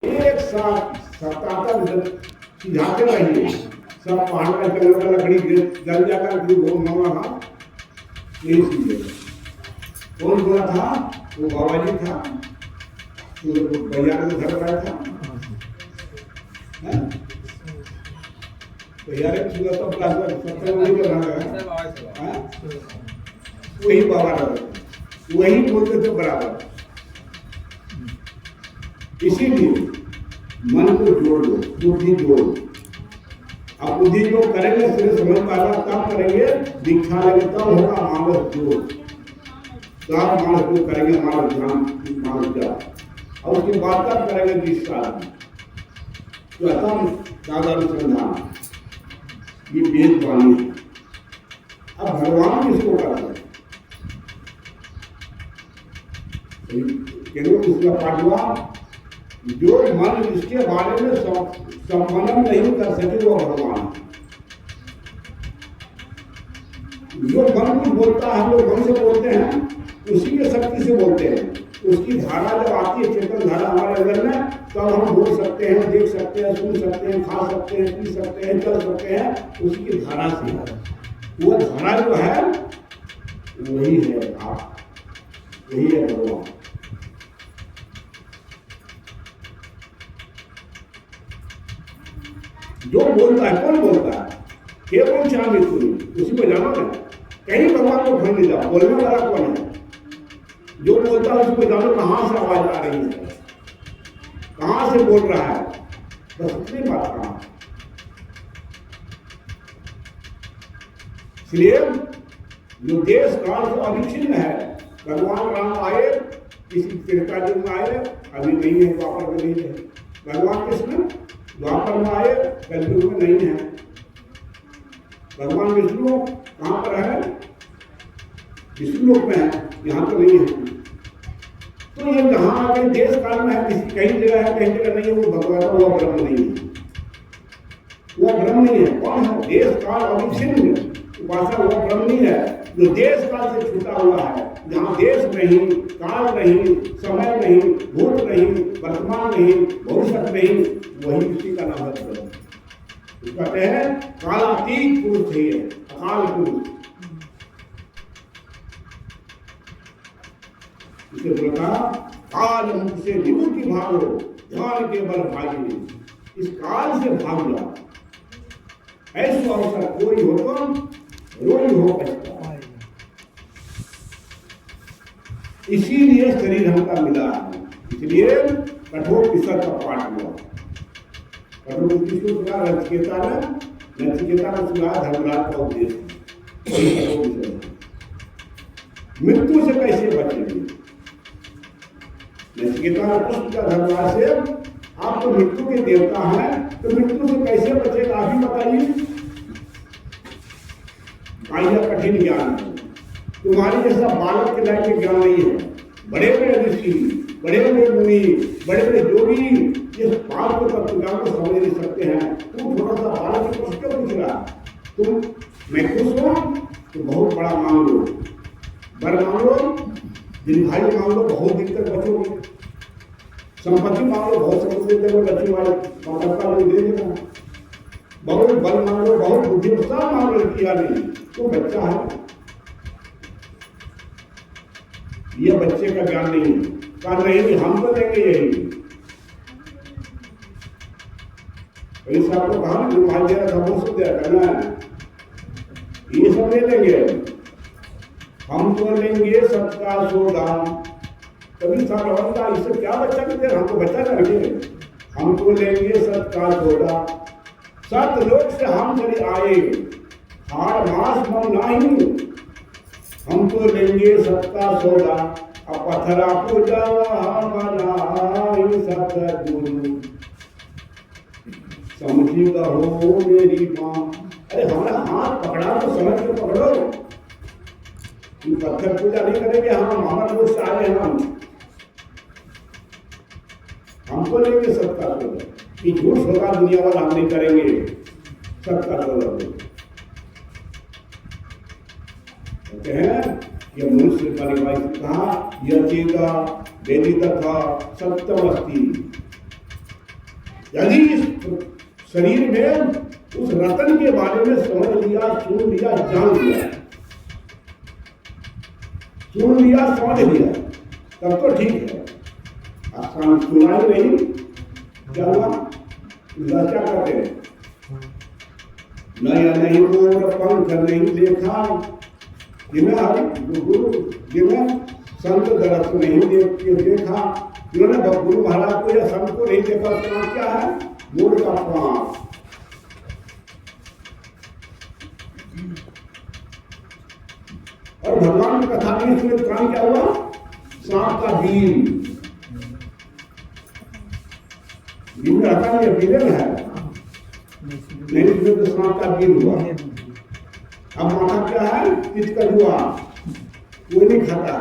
एक साथ सतातक सिझाते रहिए। सब पहाड़ का जंगल का लकड़ी जल जाकर बहुत मांगा था, नहीं सीखे। कौन बोला था? वो बाबा जी था, तो भैया के घर पर था, भैया ने सुना तो सत्तर वही कर रहा है, वही बाबा रहा, वही बोलते थे बराबर। इसीलिए मन को जोड़ दो, बुद्धि जोड़ो। अब बुद्धि जो करेंगे सिर्फ समझ पाएगा, तब करेंगे, दीक्षा लगे तब होगा मानस जोड़। तो आप मानस जो करेंगे मानस ध्यान, मानस जाप, और उसके बाद तब करेंगे दीक्षा, प्रथम साधानुसंधान, ये वेद वाणी है। अब भगवान किसको करते हैं? केवल उसका पाठवा, जो मन इसके बारे में संपन्न नहीं कर सके वो भगवान। जो मन कुछ बोलता है, हम लोग मन से बोलते हैं, उसी के शक्ति से बोलते हैं। उसकी धारा जब आती है, चेतन धारा हमारे अंदर में, तब हम बोल सकते हैं, देख सकते हैं, सुन सकते हैं, खा सकते हैं, पी सकते हैं, चल सकते हैं, उसी की धारा से। वो धारा जो है वही है आप, वही है भगवान। जो बोलता है, कौन बोलता है? केवल चांद उसी को जानो ना, कहीं भगवान को खंड नहीं जाओ। बोलने वाला कौन है? जो बोलता है उसी को जानो कहां से आवाज आ रही है, कहां से बोल रहा है, बस इतनी बात कहा। इसलिए जो देश काल से अविच्छिन्न है, भगवान राम आए, किसी त्रेता युग में आए, अभी नहीं है, द्वापर में नहीं है। भगवान कृष्ण द्वापर में आए, कलयुग में नहीं है। भगवान विष्णु कहां पर है? विष्णु लोक में है, यहां तो नहीं है। तो ये जहां आगे देश काल में है, किसी कहीं जगह है, कहीं जगह नहीं है, वो भगवान का वो ब्रह्म नहीं है, वो ब्रह्म नहीं है। कौन है? देश काल अविच्छिन्न उपासना, वो ब्रह्म नहीं है जो देश काल से छूटा हुआ है, जहाँ देश नहीं, काल नहीं, समय नहीं, भूत नहीं, वर्तमान नहीं, भविष्य नहीं, वही उसी का नाम है ब्रह्म। कहते हैं कालातीत पुरुष है, अकाल पुरुष। इसे बोला काल मुख से निवृत्ति भागो, ध्यान के बल भागी। इस काल से भाग जाओ, ऐसा अवसर कोई हो तो रोज हो पछता। इसीलिए शरीर हमका मिला है, इसलिए कठोर पिसर का पाठ हुआ। कठोर किसको सुना? नचिकेता ने, नचिकेता ने सुना धर्मराज का उपदेश। मृत्यु से कैसे बचेंगे? नचिकेता ने पूछा धर्मराज से, आप तो मृत्यु के देवता हैं, तो मृत्यु से कैसे बचेगा आप ही बताइए। यह कठिन ज्ञान है, तुम्हारे जैसा बालक के लायक ज्ञान नहीं है। बड़े बड़े ऋषि, बड़े बड़े मुनि, बड़े बड़े योगी इस बात को तत्वज्ञान को समझ नहीं सकते हैं। तुम थोड़ा सा बालक से क्यों पूछ रहा? तुम मैं खुश हूं तो बहुत बड़ा मांग लो, बर मांग लो, दीर्घायु मांग लो, बहुत दिन तक बचोगे। संपत्ति मांग लो, बहुत संपत्ति तक बचने वाले माता दे देगा। बहुत बल मांग लो, बहुत बुद्धि, सब मांग लो, किया नहीं तो बच्चा है। ये बच्चे का ज्ञान नहीं है। कहा नहीं, हम तो लेंगे यही। साहब को कहा जो भाई दे रहा था वो सब दे करना है, ये सब ले लेंगे, हम तो लेंगे सबका सोदाम। कभी साहब इससे क्या बच्चा भी दे, हमको बच्चा करेंगे, हम तो लेंगे सबका सोदा। सत लोक से हम चले आए, हार मास मम नहीं, हम तो लेंगे सबका सौदा। अब पथरा पूजा सतगुरु, समझी कहो मेरी माँ। अरे हमारा हाथ पकड़ा तो समझ के पकड़ो, पत्थर पूजा नहीं करेंगे हम, हमारे लोग से आए हम, हमको लेंगे सबका सौदा। कि झूठ सौदा दुनिया वाला हम नहीं करेंगे, सबका सौदा। हैं यह मनुष्य परिवार कहा, यह चेता वेदित था सत्यम अस्ति। यदि इस शरीर में उस रतन के बारे में समझ लिया, सुन लिया, जान लिया, सुन लिया, समझ लिया, तब तो ठीक है। आसान सुना ही नहीं, क्या हुआ? क्या करते हैं? नया नहीं मोर पंख नहीं देखा, जिन्हें संत दरस नहीं देखा, जिन्होंने गुरु महाराज को या संत को नहीं देखा, उसका नाम क्या है? मोर का पंख। और भगवान की कथा में इसमें काम क्या हुआ? सांप का बीन में आता नहीं है, बीन है नहीं, इसमें तो सांप का बीन हुआ। अब माथा क्या है? किसका हुआ? कोई नहीं खाता।